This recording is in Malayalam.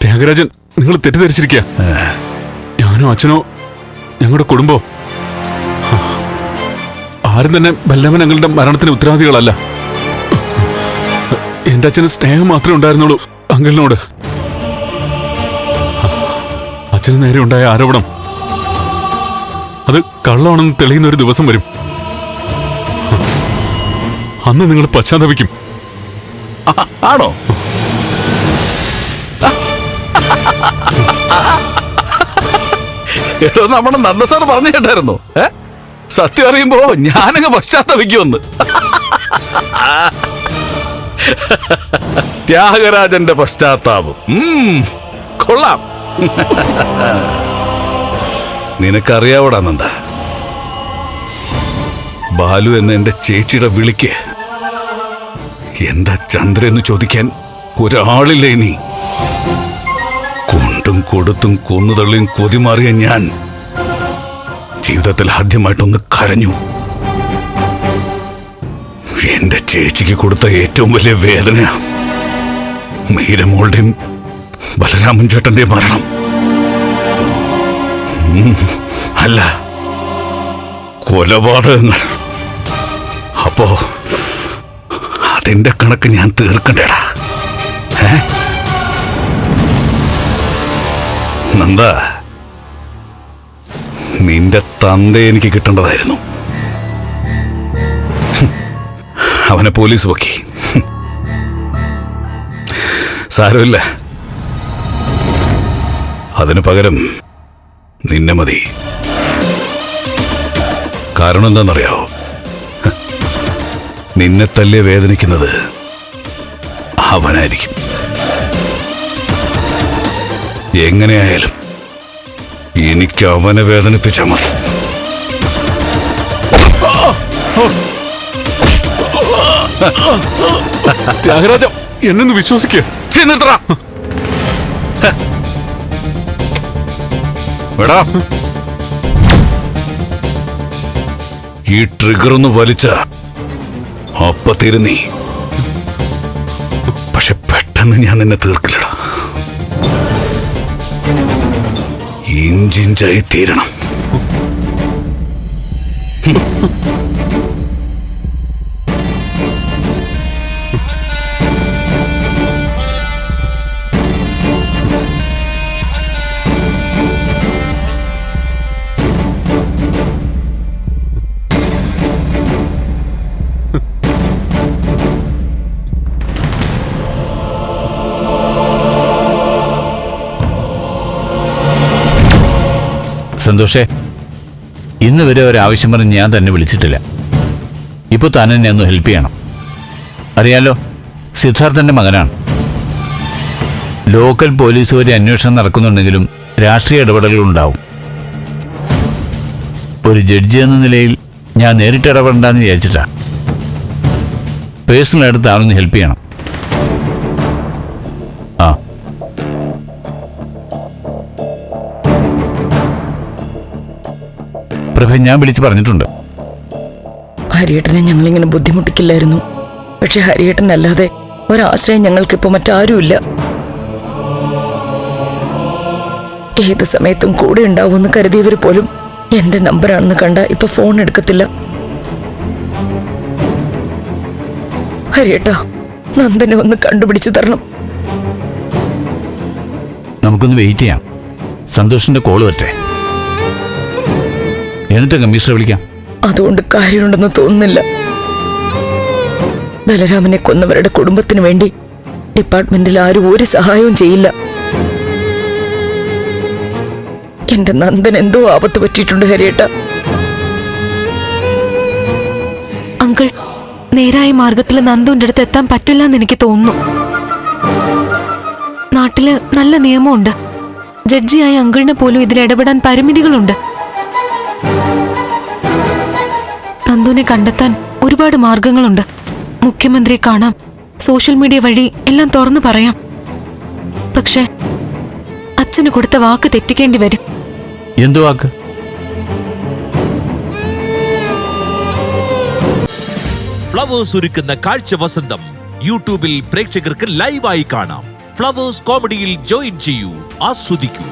ത്യാഗരാജൻ, നിങ്ങൾ തെറ്റിദ്ധരിച്ചിരിക്കുക. ഞാനോ അച്ഛനോ ഞങ്ങളുടെ കുടുംബോ ആരും തന്നെ ബല്ലവൻ ഞങ്ങളുടെ മരണത്തിന് ഉത്തരവാദികളല്ല. എന്റെ അച്ഛന് സ്നേഹം മാത്രമേ ഉണ്ടായിരുന്നുള്ളൂ അങ്കിളിനോട്. അച്ഛന് നേരെ ഉണ്ടായ ആരോപണം അത് കള്ളമാണെന്ന് തെളിയുന്ന ഒരു ദിവസം വരും. അന്ന് നിങ്ങൾ പശ്ചാത്തപിക്കും. ആണോ? എടോ, നമ്മുടെ നന്ദ സാർ പറഞ്ഞു കേട്ടായിരുന്നു, സത്യം അറിയുമ്പോ ഞാനങ്ങ് പശ്ചാത്തപിക്കുമെന്ന്. ത്യാഗരാജന്റെ പശ്ചാത്താപം കൊള്ളാം. നിനക്കറിയാവോടാ നന്ദ, ബാലു എന്ന എന്റെ ചേച്ചിയുടെ വിളിക്ക് എന്താ ചന്ദ്ര എന്ന് ചോദിക്കാൻ ഒരാളില്ലേ ഇനി. കൊണ്ടും കൊടുത്തും കൊന്നുതള്ളിയും കൊതിമാറിയ ഞാൻ ജീവിതത്തിൽ ആദ്യമായിട്ടൊന്ന് കരഞ്ഞു. എന്റെ ചേച്ചിക്ക് കൊടുത്ത ഏറ്റവും വലിയ വേദന മീരമോളുടെയും ബലരാമൻ ചേട്ടന്റെയും മരണം അല്ല, കൊലപാതകങ്ങൾ. അപ്പോ അതിന്റെ കണക്ക് ഞാൻ തീർക്കണ്ടേടാ. നന്ദ, നിന്റെ തന്ത എനിക്ക് കിട്ടേണ്ടതായിരുന്നു. അവനെ പോലീസ് പൊക്കി. സാരമില്ല, അതിനു പകരം നിന്നെ മതി. കാരണം എന്താണെന്നറിയാവോ? നിന്നെ തല്ലിയ വേദനിക്കുന്നത് അവനായിരിക്കും. എങ്ങനെയായാലും എനിക്ക് അവനെ വേദനിപ്പിച്ചാൽ മതി. ത്യാഗരാജ, എന്നൊന്ന് വിശ്വസിക്കുക. ഈ ട്രിഗർ ഒന്ന് വലിച്ച അപ്പ തിരുന്നീ. പക്ഷെ പെട്ടെന്ന് ഞാൻ നിന്നെ തീർക്കില്ലടാ. ഇഞ്ചിഞ്ചായി തീരണം. സന്തോഷേ, ഇന്ന് വരെ ഒരാവശ്യം പറഞ്ഞ് ഞാൻ തന്നെ വിളിച്ചിട്ടില്ല. ഇപ്പോൾ താൻ എന്നെ ഒന്ന് ഹെൽപ്പ് ചെയ്യണം. അറിയാലോ, സിദ്ധാർത്ഥൻ്റെ മകനാണ്. ലോക്കൽ പോലീസ് വരെ അന്വേഷണം നടക്കുന്നുണ്ടെങ്കിലും രാഷ്ട്രീയ ഇടപെടലുകളുണ്ടാവും. ഒരു ജഡ്ജി എന്ന നിലയിൽ ഞാൻ നേരിട്ട് ഇടപെടണ്ടെന്ന് വിചാരിച്ചിട്ടാ. പേഴ്സണലായിട്ട് താനൊന്ന് ഹെൽപ്പ് ചെയ്യണം. ആ, പ്രഭ, ഞാൻ വിളിച്ച് പറഞ്ഞിട്ടുണ്ട്. ഹരിയേട്ടനെ ഞങ്ങളിങ്ങനെ ബുദ്ധിമുട്ടിക്കില്ലായിരുന്നു. പക്ഷെ ഹരിയേട്ടനല്ലാതെ ഒരാശ്രയം ഞങ്ങൾക്കിപ്പോ മറ്റാരുമില്ല. ഏത് സമയത്തും കൂടെ ഉണ്ടാവുമെന്ന് കരുതിയവർ പോലും എന്റെ നമ്പറാണെന്ന് കണ്ട ഇപ്പൊ ഫോൺ എടുക്കത്തില്ല. ഹരിയേട്ടാ, നന്ദനെ ഒന്ന് കണ്ടുപിടിച്ചു തരണം. നമുക്കൊന്ന് വെയിറ്റ് ചെയ്യാം. സന്തോഷിന്റെ കോള് വരട്ടെ, എന്നിട്ട് കമ്മീഷണറെ വിളിക്കാം. അതുകൊണ്ട് കാര്യമുണ്ടെന്ന് തോന്നുന്നില്ല. ബലരാമനെ കൊന്നവരുടെ കുടുംബത്തിന് വേണ്ടി ഡിപ്പാർട്ട്മെന്റിൽ ആരും ഒരു സഹായവും ചെയ്യില്ല. എന്റെ നന്ദൻ എന്തോ ആപത്ത് പറ്റിയിട്ടുണ്ട് ഹരിയേട്ട. അങ്കിൾ, നേരായ മാർഗത്തിൽ നന്ദുവിന്റെ അടുത്ത് എത്താൻ പറ്റില്ല എന്ന് എനിക്ക് തോന്നുന്നു. നാട്ടില് നല്ല നിയമമുണ്ട്. ജഡ്ജിയായ അങ്കിളിനെ പോലും ഇതിൽ ഇടപെടാൻ പരിമിതികളുണ്ട്. നന്ദുവിനെ കണ്ടെത്താൻ ഒരുപാട് മാർഗങ്ങളുണ്ട്. മുഖ്യമന്ത്രിയെ കാണാം, സോഷ്യൽ മീഡിയ വഴി എല്ലാം തുറന്നു പറയാം. പക്ഷെ അച്ഛന് കൊടുത്ത വാക്ക് തെറ്റിക്കേണ്ടി വരും. എന്തു വാക്ക്? ഫ്ലവേഴ്സ് ഒരുക്കുന്ന കാഴ്ച വസന്തം യൂട്യൂബിൽ പ്രേക്ഷകർക്ക് ലൈവായി കാണാം. ഫ്ലവേഴ്സ് കോമഡിയിൽ ജോയിൻ ചെയ്യൂ, ആസ്വദിക്കൂ.